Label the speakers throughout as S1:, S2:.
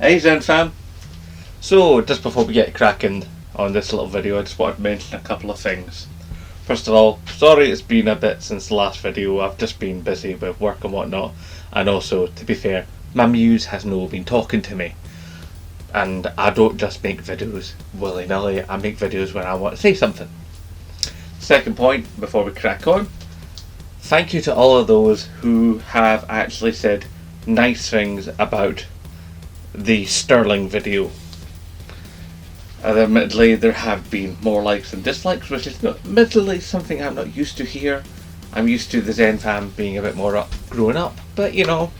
S1: Hey Zen fam! So, just before we get cracking on this little video, I just wanted to mention a couple of things. First of all, sorry it's been a bit since the last video. I've just been busy with work and whatnot, and also, to be fair, my muse has no been talking to me. And I don't just make videos willy-nilly, I make videos when I want to say something. Second point, before we crack on, thank you to all of those who have actually said nice things about the Sterling video. Admittedly, there have been more likes than dislikes, which is admittedly something I'm not used to here. I'm used to the Zen fam being a bit more growing up, but you know,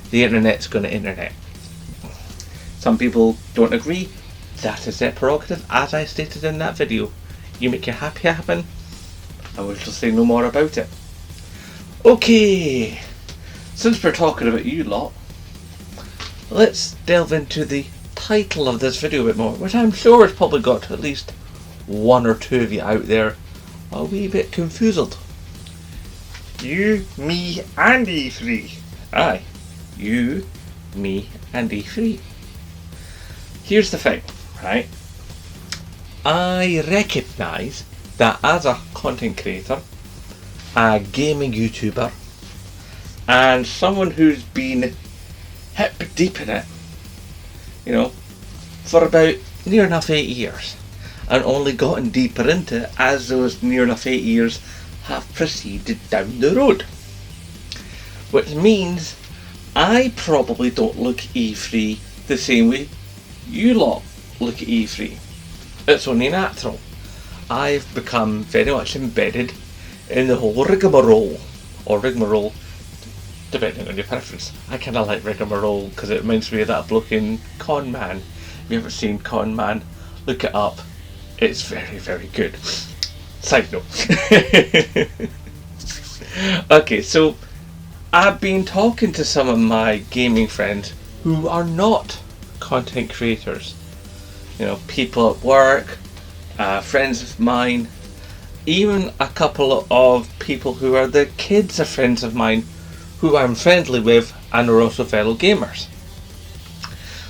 S1: the internet's going to internet. Some people don't agree. That is their prerogative, as I stated in that video. You make your happy happen, and we'll just say no more about it. Okay, since we're talking about you lot, let's delve into the title of this video a bit more, which I'm sure has probably got at least one or two of you out there a wee bit confused. You, me and E3. Aye, you, me and E3. Here's the thing, right? I recognise that as a content creator, a gaming YouTuber, and someone who's been hip deep in it, you know, for about near enough 8 years, and only gotten deeper into it as those near enough 8 years have proceeded down the road. Which means I probably don't look at E3 the same way you lot look at E3. It's only natural. I've become very much embedded in the whole rigmarole, or rigmarole, depending on your preference. I kind of like rigmarole because it reminds me of that bloke in Con Man. If you ever seen Con Man, look it up. It's very, very good. Side note. Okay, so I've been talking to some of my gaming friends who are not content creators. You know, people at work, friends of mine, even a couple of people who are the kids of friends of mine who I'm friendly with and are also fellow gamers.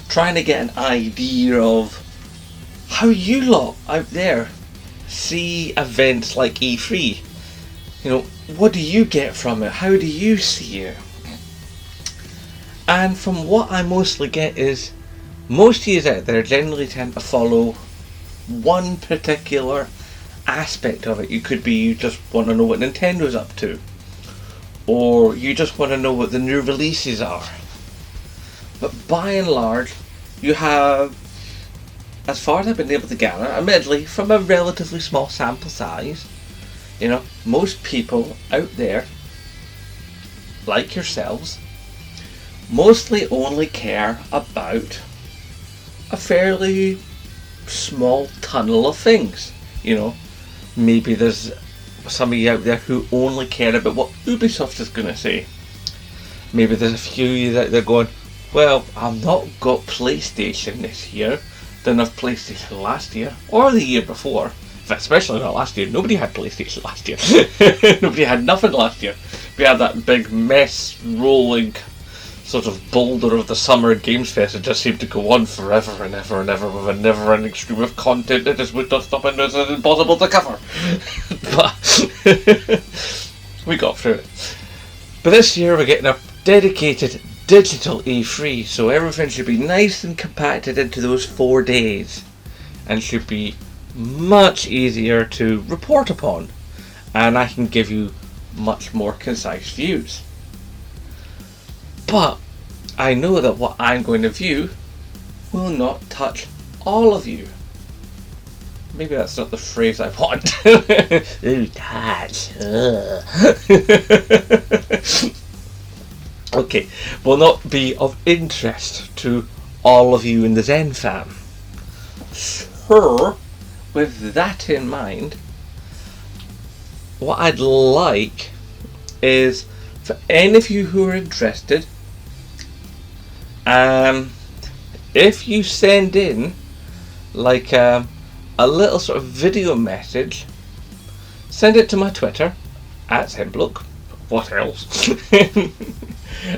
S1: Trying to get an idea of how you lot out there see events like E3. You know, what do you get from it? How do you see it? And from what I mostly get is most of you out there generally tend to follow one particular aspect of it. You could be you just want to know what Nintendo's up to, or you just want to know what the new releases are. But by and large, you have, as far as I've been able to gather, admittedly from a relatively small sample size, you know, most people out there, like yourselves, mostly only care about a fairly small tunnel of things. You know, maybe there's some of you out there who only care about what Ubisoft is going to say. Maybe there's a few of you out there going, well, I've not got PlayStation this year, didn't have PlayStation last year, or the year before. Especially not last year. Nobody had PlayStation last year. Nobody had nothing last year. We had that big mess rolling sort of boulder of the Summer Games Fest. It just seemed to go on forever and ever and ever with a never-ending stream of content that just would not stop and was impossible to cover. But we got through it. But this year we're getting a dedicated digital E3, so everything should be nice and compacted into those 4 days, and should be much easier to report upon, and I can give you much more concise views. But I know that what I'm going to view will not touch all of you. Maybe that's not the phrase I want. Ooh, touch. Okay, will not be of interest to all of you in the Zen fam. So, with that in mind, what I'd like is for any of you who are interested, if you send in like a little sort of video message, send it to my Twitter at Zenbloke. What else?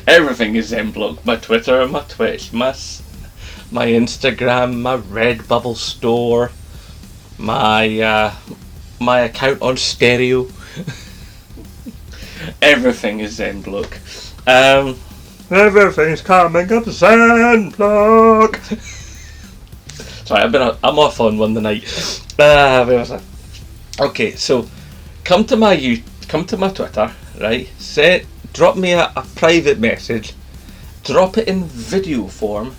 S1: Everything is Zenbloke. My Twitter, my Twitch, my my Instagram, my Redbubble store, my my account on Stereo. Everything is Zenblock. Everything's coming up Zenblock. Sorry, I'm off on one tonight. Where was I? Okay, so come to my Twitter, right? Drop me a private message. Drop it in video form,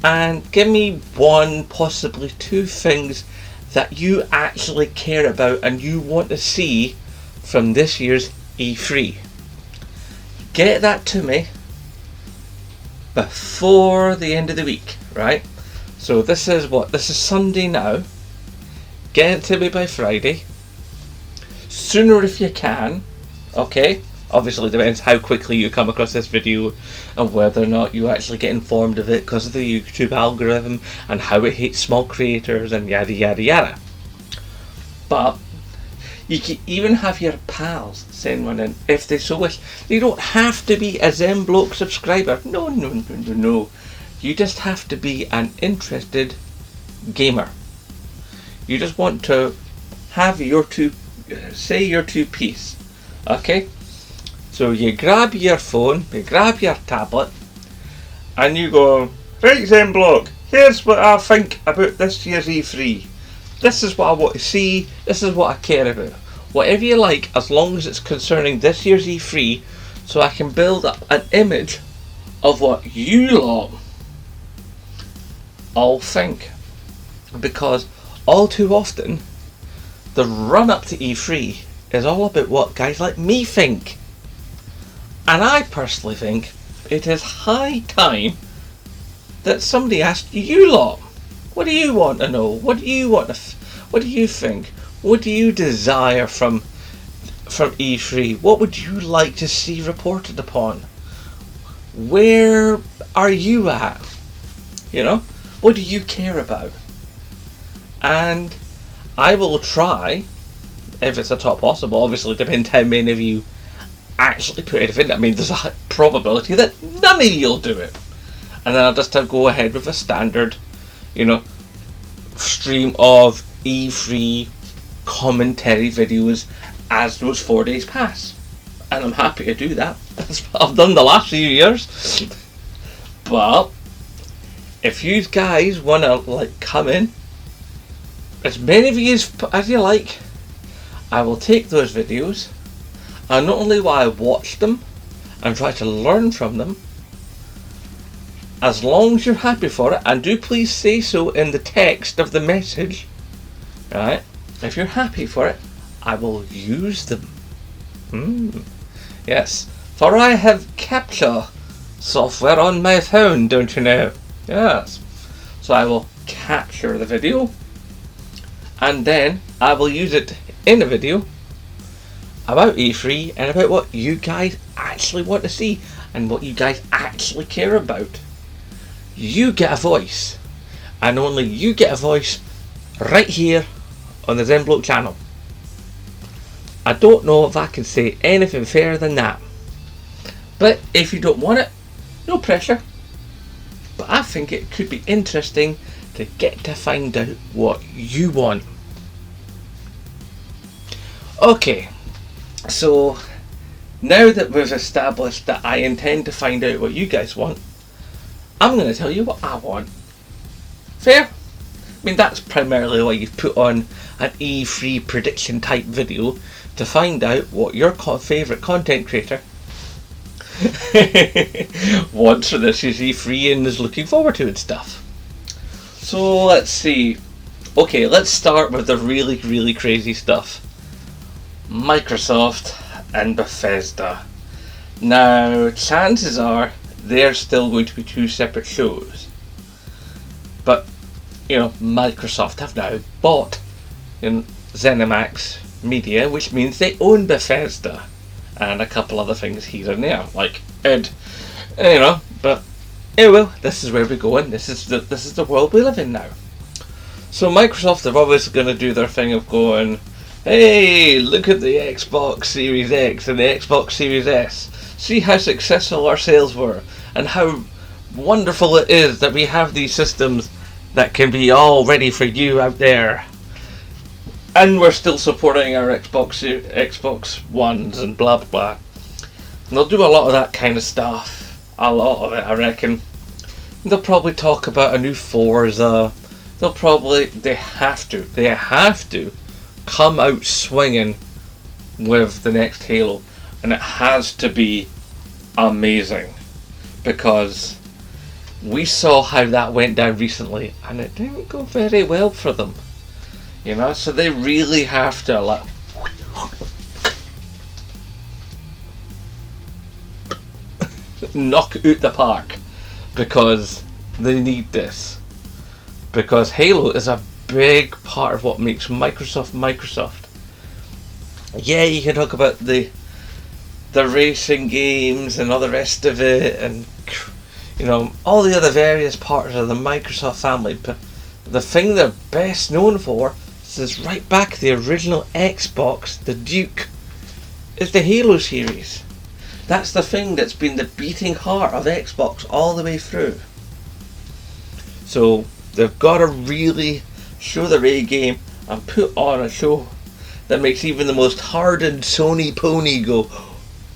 S1: and give me one, possibly two things that you actually care about and you want to see from this year's E3. Get that to me before the end of the week, right? So this is Sunday now. Get it to me by Friday. Sooner if you can, okay? Obviously it depends how quickly you come across this video and whether or not you actually get informed of it because of the YouTube algorithm and how it hates small creators and yada yada yada. But you can even have your pals send one in if they so wish. They don't have to be a Zenblock subscriber. No. You just have to be an interested gamer. You just want to have your two piece. Okay? So you grab your phone, you grab your tablet, and you go, right Zenblock, here's what I think about this year's E3. This is what I want to see, this is what I care about. Whatever you like, as long as it's concerning this year's E3, so I can build up an image of what you lot all think. Because all too often, the run up to E3 is all about what guys like me think. And I personally think it is high time that somebody asked you lot, what do you want to know? What do you want what do you think? What do you desire from E3? What would you like to see reported upon? Where are you at? You know? What do you care about? And I will try, if it's at all possible, obviously it depends how many of you actually put anything in. I mean, there's a probability that none of you'll do it. And then I'll just go ahead with a standard, stream of E3 commentary videos as those 4 days pass. And I'm happy to do that. That's what I've done the last few years. But if you guys want to come in, as many of you as you like, I will take those videos, and not only will I watch them and try to learn from them, as long as you're happy for it, and do please say so in the text of the message, right? If you're happy for it, I will use them. Yes, for I have capture software on my phone, don't you know? Yes. So I will capture the video, and then I will use it in a video about E3 and about what you guys actually want to see and what you guys actually care about. You get a voice, and only you get a voice right here on the Zenblock channel. I don't know if I can say anything fairer than that. But if you don't want it, no pressure. But I think it could be interesting to get to find out what you want. Okay, so now that we've established that I intend to find out what you guys want, I'm going to tell you what I want. Fair? I mean, that's primarily why you've put on an E3 prediction type video, to find out what your favourite content creator wants for this year's E3 and is looking forward to and stuff. So let's see. Okay, let's start with the really, really crazy stuff. Microsoft and Bethesda. Now, chances are they're still going to be two separate shows. But, Microsoft have now bought ZeniMax Media, which means they own Bethesda and a couple other things here and there, like Ed, but well, this is where we're going. This is the world we live in now. So Microsoft are obviously going to do their thing of going, hey, look at the Xbox Series X and the Xbox Series S. See how successful our sales were and how wonderful it is that we have these systems that can be all ready for you out there. And we're still supporting our Xbox Ones and blah blah blah. And they'll do a lot of that kind of stuff. A lot of it, I reckon. They'll probably talk about a new Forza. They have to come out swinging with the next Halo. And it has to be amazing. Because we saw how that went down recently, and it didn't go very well for them. You know, so they really have to knock out the park, because they need this. Because Halo is a big part of what makes Microsoft Microsoft. Yeah, you can talk about the racing games and all the rest of it, and you know, all the other various parts of the Microsoft family, but the thing they're best known for is right back the original Xbox, the Duke, is the Halo series. That's the thing that's been the beating heart of Xbox all the way through. So they've got to really show their A game and put on a show that makes even the most hardened Sony pony go,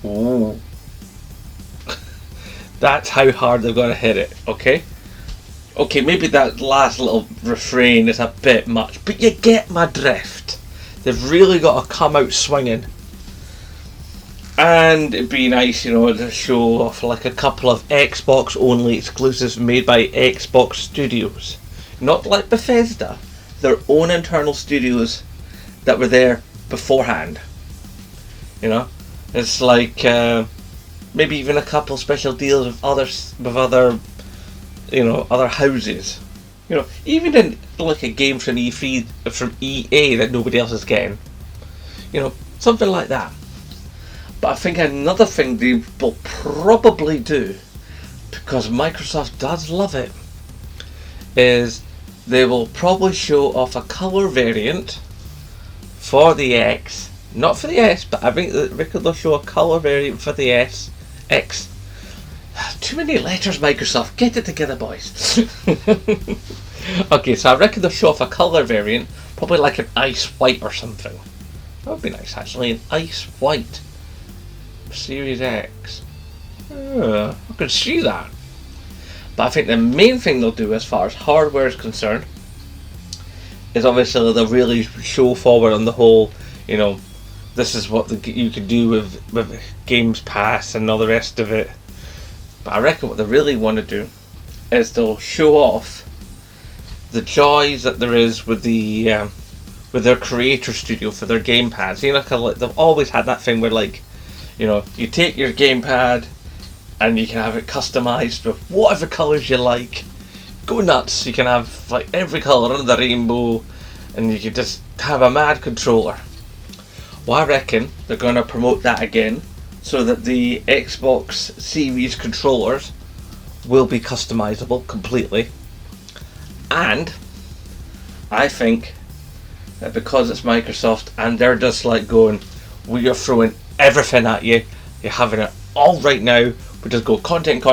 S1: ooh. That's how hard they've got to hit it, okay? Okay, maybe that last little refrain is a bit much, but you get my drift. They've really got to come out swinging. And it'd be nice, you know, to show off like a couple of Xbox only exclusives made by Xbox Studios. Not like Bethesda, their own internal studios that were there beforehand. You know, it's like maybe even a couple special deals with other you know, other houses. You know, even in like a game from EA that nobody else is getting. You know, something like that. But I think another thing they will probably do, because Microsoft does love it, is they will probably show off a colour variant for the X. Not for the S, but I think they'll show a colour variant for the X. Too many letters, Microsoft. Get it together, boys. Okay, so I reckon they'll show off a colour variant, probably like an ice white or something. That would be nice, actually. An ice white Series X. I could see that. But I think the main thing they'll do as far as hardware is concerned is obviously they'll really show forward on the whole, you know, this is what you can do with Games Pass and all the rest of it. But I reckon what they really want to do is they'll show off the joys that there is with the with their Creator Studio for their gamepads. You know, kind of like they've always had that thing where, like, you know, you take your gamepad and you can have it customized with whatever colours you like. Go nuts! You can have like every colour under the rainbow, and you can just have a mad controller. Well, I reckon they're going to promote that again, so that the Xbox Series controllers will be customizable completely. And I think that because it's Microsoft and they're just like going, we are throwing everything at you, you're having it all right now, we just go content,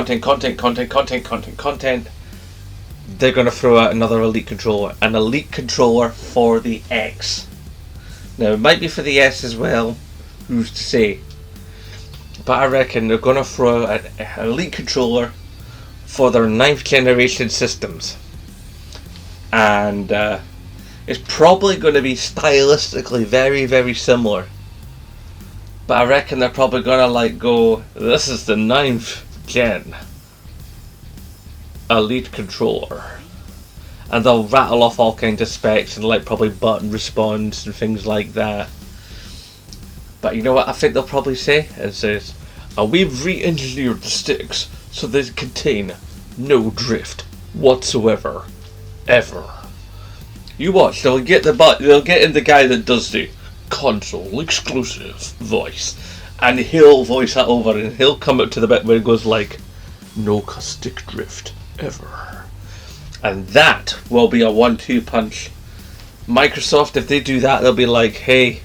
S1: they're going to throw out another Elite controller, an Elite controller for the X. Now it might be for the S as well, who's to say, but I reckon they're going to throw out an Elite controller for their 9th generation systems, and it's probably going to be stylistically very, very similar. But I reckon they're probably going to like go, this is the 9th gen Elite controller. And they'll rattle off all kinds of specs and like probably button response and things like that. But you know what I think they'll probably say? It says, we've re-engineered the sticks so they contain no drift whatsoever. Ever. You watch, they'll get in the guy that does the console exclusive voice, and he'll voice that over, and he'll come up to the bit where it goes like, no stick drift ever. And that will be a 1-2 punch. Microsoft, if they do that, they'll be like, hey,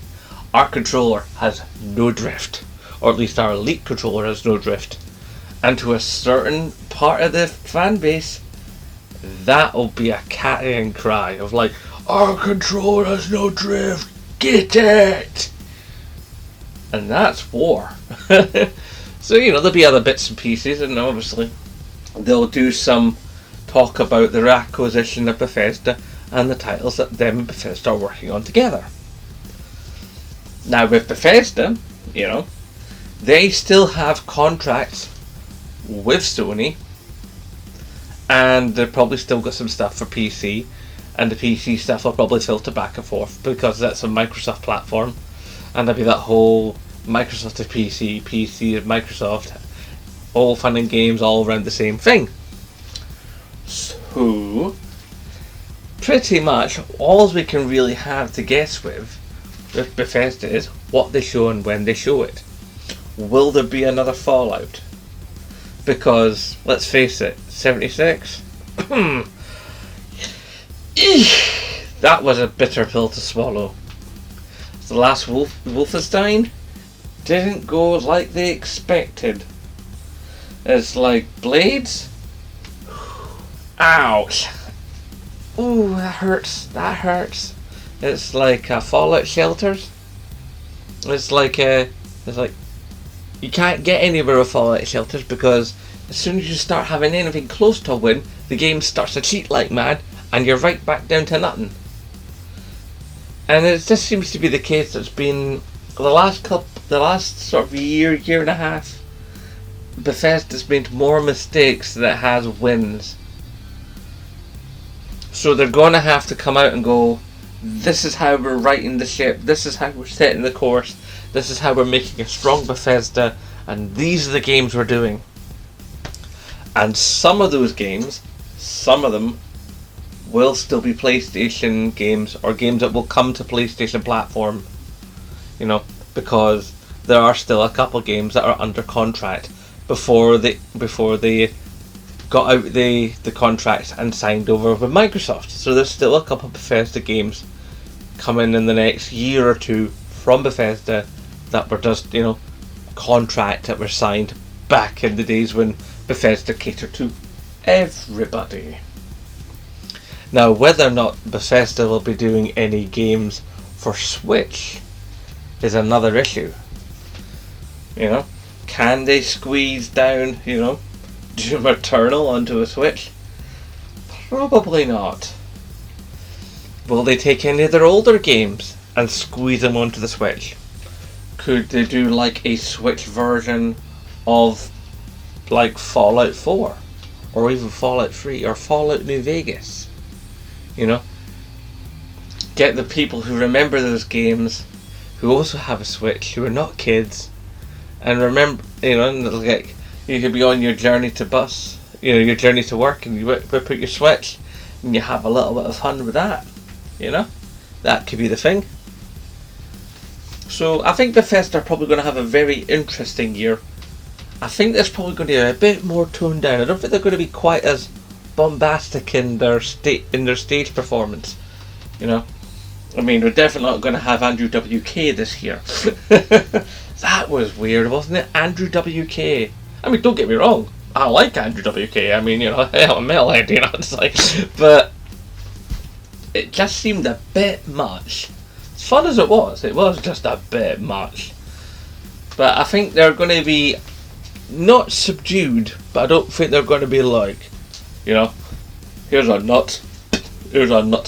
S1: our controller has no drift, or at least our Elite controller has no drift. And to a certain part of the fan base, that'll be a carrying cry of like, our controller has no drift, get it! And that's war. So, there'll be other bits and pieces, and obviously they'll do some talk about their acquisition of Bethesda and the titles that them and Bethesda are working on together. Now with Bethesda, they still have contracts with Sony, and they've probably still got some stuff for PC, and the PC stuff will probably filter back and forth because that's a Microsoft platform, and there'll be that whole Microsoft to PC, PC to Microsoft, all fun and games all around the same thing. So, pretty much all we can really have to guess with Bethesda is what they show and when they show it. Will there be another Fallout? Because, let's face it, 76? That was a bitter pill to swallow. The last Wolfenstein didn't go like they expected. It's like blades. Ouch. Ooh, that hurts. It's like Fallout shelters. It's like you can't get anywhere with Fallout shelters because as soon as you start having anything close to a win, the game starts to cheat like mad, and you're right back down to nothing. And it just seems to be the case that's been the last sort of year and a half. Bethesda's made more mistakes than it has wins. So they're going to have to come out and go, this is how we're righting the ship, this is how we're setting the course, this is how we're making a strong Bethesda, and these are the games we're doing. And some of those games, some of them, will still be PlayStation games, or games that will come to PlayStation platform. Because there are still a couple games that are under contract before they got out the contract and signed over with Microsoft. So there's still a couple of Bethesda games coming in the next year or two from Bethesda that were just, contract that were signed back in the days when Bethesda catered to everybody. Now, whether or not Bethesda will be doing any games for Switch is another issue. Can they squeeze down, Doom Eternal onto a Switch? Probably not. Will they take any of their older games and squeeze them onto the Switch? Could they do like a Switch version of like Fallout 4? Or even Fallout 3 or Fallout New Vegas? Get the people who remember those games, who also have a Switch, who are not kids, and remember, and it'll get, you could be on your journey to bus, your journey to work, and you whip out your Switch, and you have a little bit of fun with that. That could be the thing. So I think Bethesda are probably going to have a very interesting year. I think there's probably going to be a bit more toned down. I don't think they're going to be quite as bombastic in their stage performance. We're definitely not going to have Andrew WK this year. That was weird, wasn't it? Andrew WK. Don't get me wrong, I like Andrew WK. I'm metalhead, it's like, but it just seemed a bit much. As fun as it was just a bit much. But I think they're going to be not subdued, but I don't think they're going to be like, here's our nuts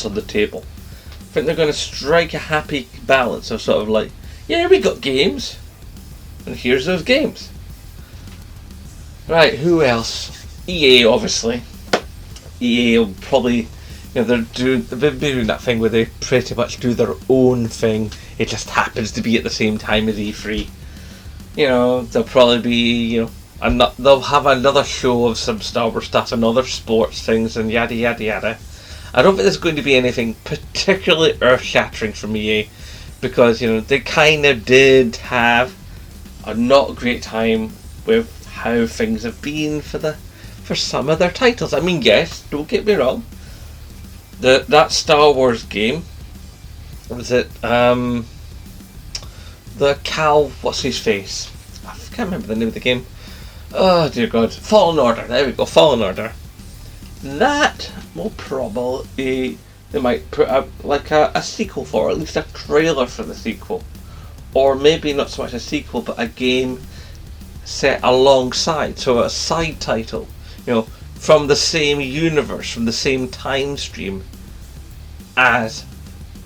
S1: on the table. I think they're going to strike a happy balance of sort of like, yeah, we got games, and here's those games. Right, who else? EA, obviously. EA will probably, they've been doing that thing where they pretty much do their own thing. It just happens to be at the same time as E3. They'll probably be, they'll have another show of some Star Wars stuff and other sports things and yada yada yada. I don't think there's going to be anything particularly earth-shattering from EA, because they kind of did have a not great time with how things have been for some of their titles. Yes, don't get me wrong. That Star Wars game, was it the Cal, what's his face? I can't remember the name of the game, Oh dear God, Fallen Order. There we go, Fallen Order. That will probably, they might put out like a sequel for, or at least a trailer for the sequel, or maybe not so much a sequel, but a game set alongside, so a side title, from the same universe, from the same time stream as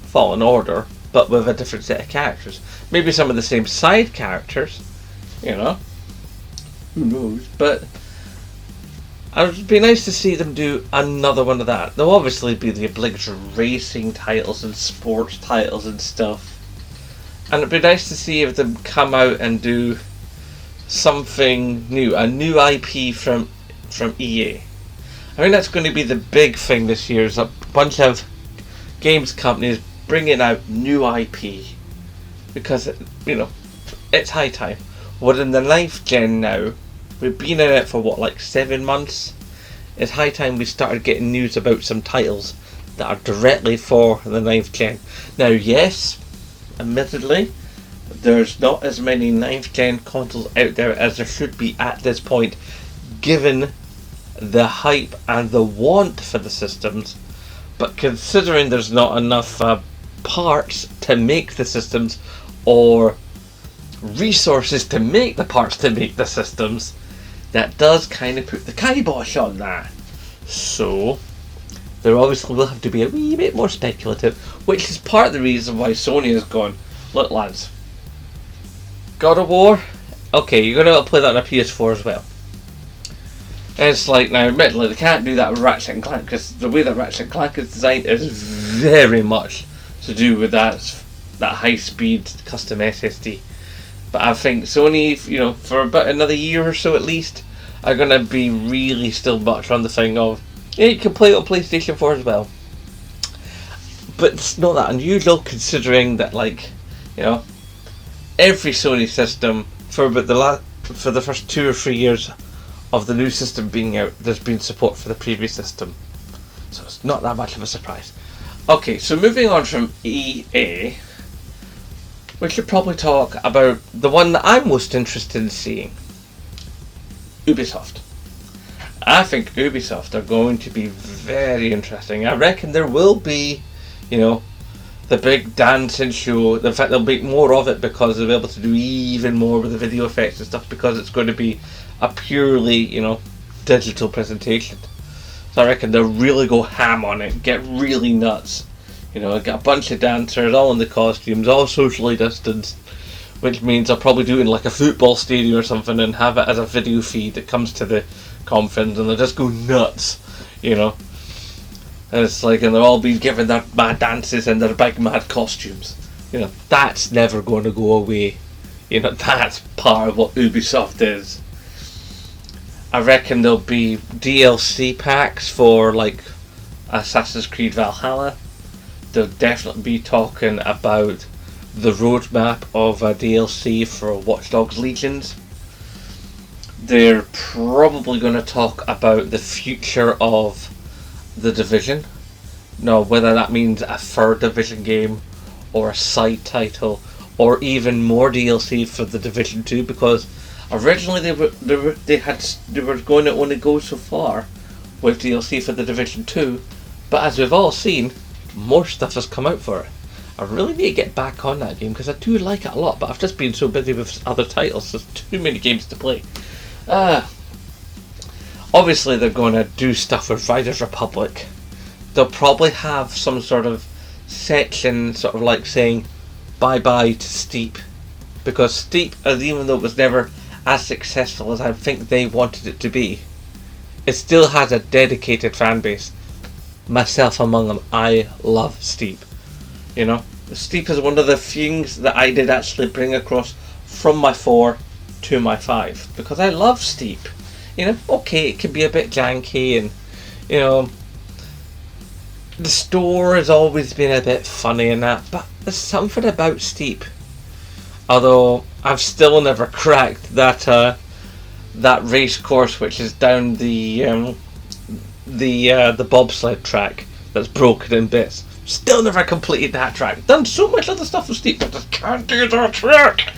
S1: Fallen Order, but with a different set of characters. Maybe some of the same side characters, who knows, but it would be nice to see them do another one of that. There'll obviously be the obligatory racing titles and sports titles and stuff, and it'd be nice to see if them come out and do something new, a new IP from EA. I mean, that's going to be the big thing this year, is a bunch of games companies bringing out new IP, because it's high time. We're in the 9th gen now. We've been in it for 7 months. It's high time we started getting news about some titles that are directly for the 9th gen. Now, yes, admittedly, there's not as many 9th gen consoles out there as there should be at this point, given the hype and the want for the systems. But considering there's not enough parts to make the systems, or resources to make the parts to make the systems, that does kind of put the kibosh on that. So there obviously will have to be a wee bit more speculative, which is part of the reason why Sony has gone, look lads, God of War, okay, you're going to play that on a PS4 as well. And it's like, now admittedly they can't do that with Ratchet and Clank, because the way that Ratchet and Clank is designed is very much to do with that high speed custom SSD. But I think Sony, for about another year or so at least, are going to be really still much on the thing of, yeah, you can play it on PlayStation 4 as well. But it's not that unusual, considering that, every Sony system, for the first 2 or 3 years of the new system being out, there's been support for the previous system. So it's not that much of a surprise. Okay, so moving on from EA, we should probably talk about the one that I'm most interested in seeing. Ubisoft. I think Ubisoft are going to be very interesting. I reckon there will be, the big dancing show. In fact, there'll be more of it because they'll be able to do even more with the video effects and stuff, because it's going to be a purely, digital presentation. So I reckon they'll really go ham on it, get really nuts. Get a bunch of dancers, all in the costumes, all socially distanced, which means I'll probably do it in a football stadium or something and have it as a video feed that comes to the conference, and they'll just go nuts, And it's and they'll all be given their mad dances and their big mad costumes. That's never going to go away. That's part of what Ubisoft is. I reckon there'll be DLC packs for Assassin's Creed Valhalla. They'll definitely be talking about the roadmap of a DLC for Watch Dogs Legions. They're probably going to talk about the future of The Division. Now, whether that means a third Division game, or a side title, or even more DLC for The Division 2, because originally they were going to only go so far with DLC for The Division 2, but as we've all seen, more stuff has come out for it. I really need to get back on that game, because I do like it a lot, but I've just been so busy with other titles, there's too many games to play. Obviously they're going to do stuff with Riders Republic. They'll probably have some sort of section saying bye-bye to Steep, because Steep, even though it was never as successful as I think they wanted it to be, it still has a dedicated fan base. Myself among them. I love Steep. Steep is one of the things that I did actually bring across from my 4 to my 5, because I love Steep. Okay, it can be a bit janky, and the store has always been a bit funny and that, but there's something about Steep. Although I've still never cracked that race course which is down the bobsled track that's broken in bits. Still never completed that track. Done so much other stuff with Steep, but just can't do that track.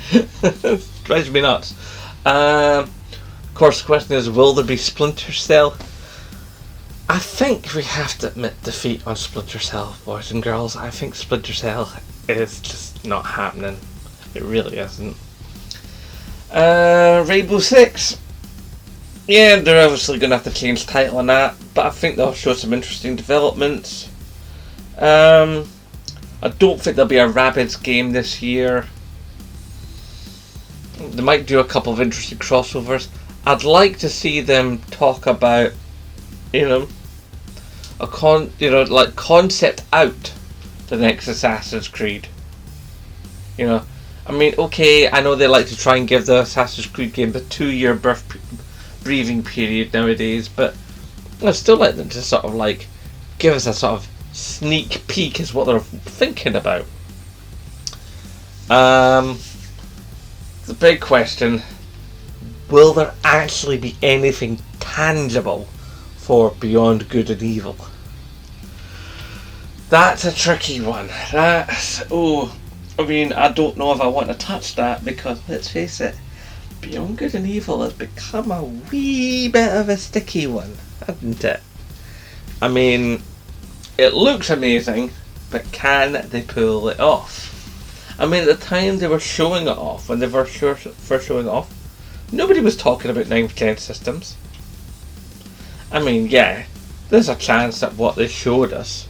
S1: Drives me nuts. Of course, the question is, will there be Splinter Cell? I think we have to admit defeat on Splinter Cell, boys and girls. I think Splinter Cell is just not happening. It really isn't. Rainbow Six. Yeah, they're obviously going to have to change the title on that, but I think they'll show some interesting developments. I don't think there'll be a Rabbids game this year. They might do a couple of interesting crossovers. I'd like to see them talk about, like concept out the next Assassin's Creed. I mean, okay, I know they like to try and give the Assassin's Creed game the 2-year breathing period nowadays, but I'd still like them to sort of like give us a sort of sneak peek as what they're thinking about. The big question, will there actually be anything tangible for Beyond Good and Evil? That's a tricky one. I don't know if I want to touch that, because let's face it, Beyond Good and Evil has become a wee bit of a sticky one, hasn't it? I mean, it looks amazing, but can they pull it off? I mean, at the time they were showing it off, when they were first showing it off, nobody was talking about 9th-gen systems. I mean, yeah, there's a chance that what they showed us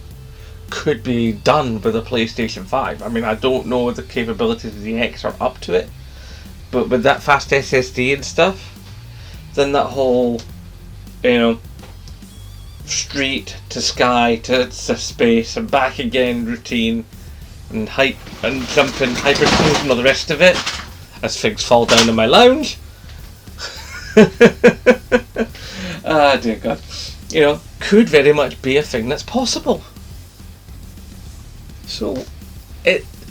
S1: could be done with a PlayStation 5. I mean, I don't know if the capabilities of the X are up to it, but with that fast SSD and stuff, then that whole, street to sky to space and back again routine and hype and jumping hyperspace and all the rest of it as things fall down in my lounge. Ah, dear God. Could very much be a thing that's possible. So,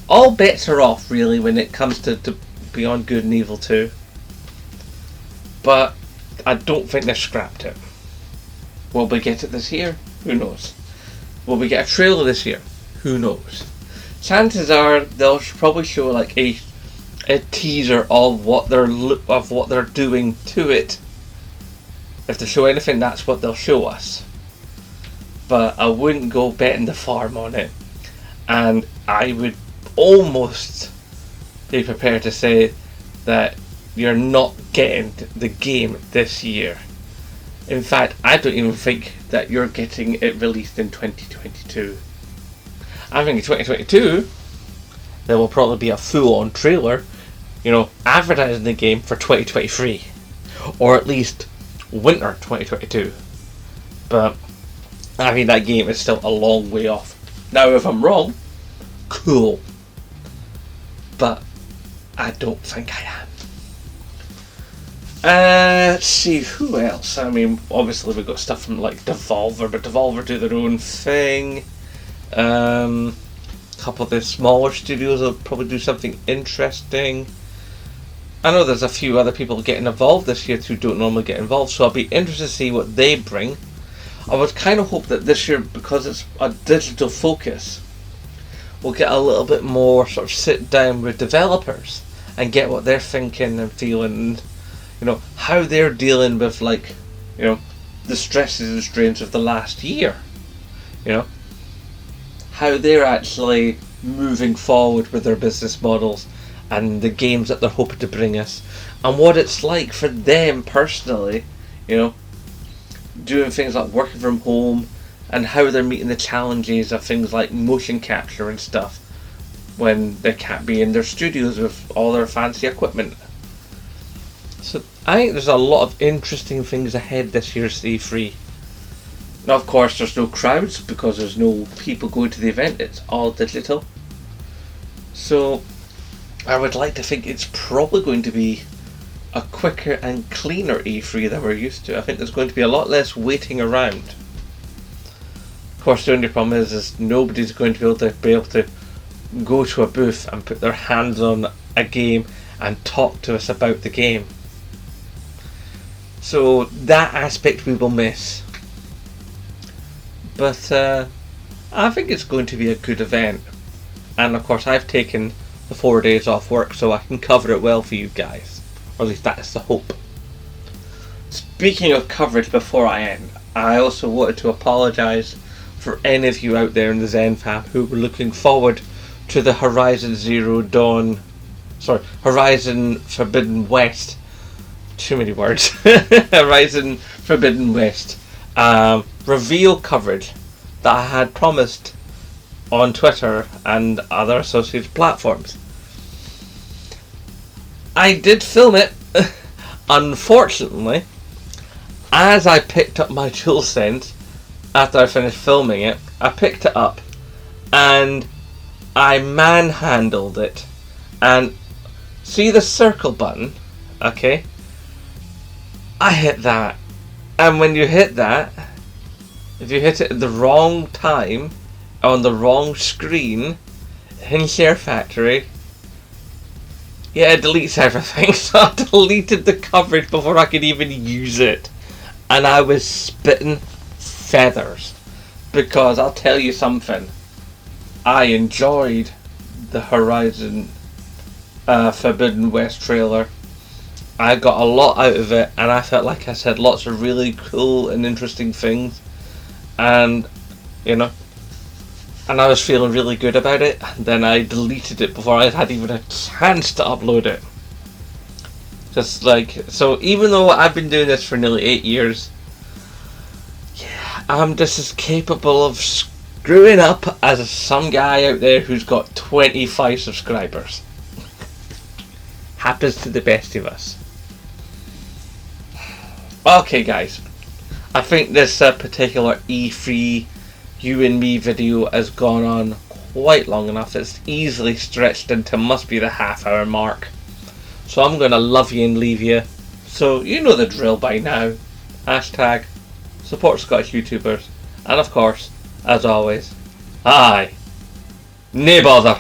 S1: all bets are off really when it comes to Beyond Good and Evil 2. But I don't think they've scrapped it. Will we get it this year? Who knows? Will we get a trailer this year? Who knows? Chances are they'll probably show like a teaser of what they're doing to it. If they show anything, that's what they'll show us. But I wouldn't go betting the farm on it, and I would almost be prepared to say that you're not getting the game this year. In fact, I don't even think that you're getting it released in 2022. I think in 2022 there will probably be a full-on trailer, advertising the game for 2023, or at least winter 2022. But I mean, that game is still a long way off. Now, if I'm wrong, cool, but I don't think I am. Let's see, who else? I mean, obviously we've got stuff from like Devolver, but Devolver do their own thing. A couple of the smaller studios will probably do something interesting. I know there's a few other people getting involved this year who don't normally get involved, so I'll be interested to see what they bring. I would kind of hope that this year, because it's a digital focus, we'll get a little bit more sort of sit down with developers and get what they're thinking and feeling, and how they're dealing with the stresses and strains of the last year, how they're actually moving forward with their business models and the games that they're hoping to bring us, and what it's like for them personally, doing things like working from home, and how they're meeting the challenges of things like motion capture and stuff when they can't be in their studios with all their fancy equipment. So I think there's a lot of interesting things ahead this year's E3. Now, of course, there's no crowds because there's no people going to the event. It's all digital. So I would like to think it's probably going to be a quicker and cleaner E3 than we're used to. I think there's going to be a lot less waiting around. Of course, the only problem is nobody's going to be able to go to a booth and put their hands on a game and talk to us about the game. So that aspect we will miss. But I think it's going to be a good event. And of course, I've taken the 4 days off work so I can cover it well for you guys. Or at least that is the hope. Speaking of coverage, before I end, I also wanted to apologise for any of you out there in the Zen fam who were looking forward to the Horizon Forbidden West. Too many words. Horizon Forbidden West reveal coverage that I had promised on Twitter and other associated platforms. I did film it. Unfortunately, as I picked up my DualSense after I finished filming it, I picked it up and I manhandled it. And see the circle button? Okay? I hit that. And when you hit that, if you hit it at the wrong time, on the wrong screen, in Share Factory, yeah, it deletes everything. So I deleted the coverage before I could even use it. And I was spitting feathers. Because I'll tell you something. I enjoyed the Horizon Forbidden West trailer. I got a lot out of it, and I felt like I said lots of really cool and interesting things. And, you know, and I was feeling really good about it. And then I deleted it before I had even a chance to upload it. Just like, so even though I've been doing this for nearly 8 years, yeah, I'm just as capable of screwing up as some guy out there who's got 25 subscribers. Happens to the best of us. Okay guys, I think this particular E3 you and me video has gone on quite long enough. It's easily stretched into must be the half-hour mark. So I'm going to love you and leave you. So you know the drill by now. Hashtag support Scottish YouTubers. And of course, as always, aye, nae bother.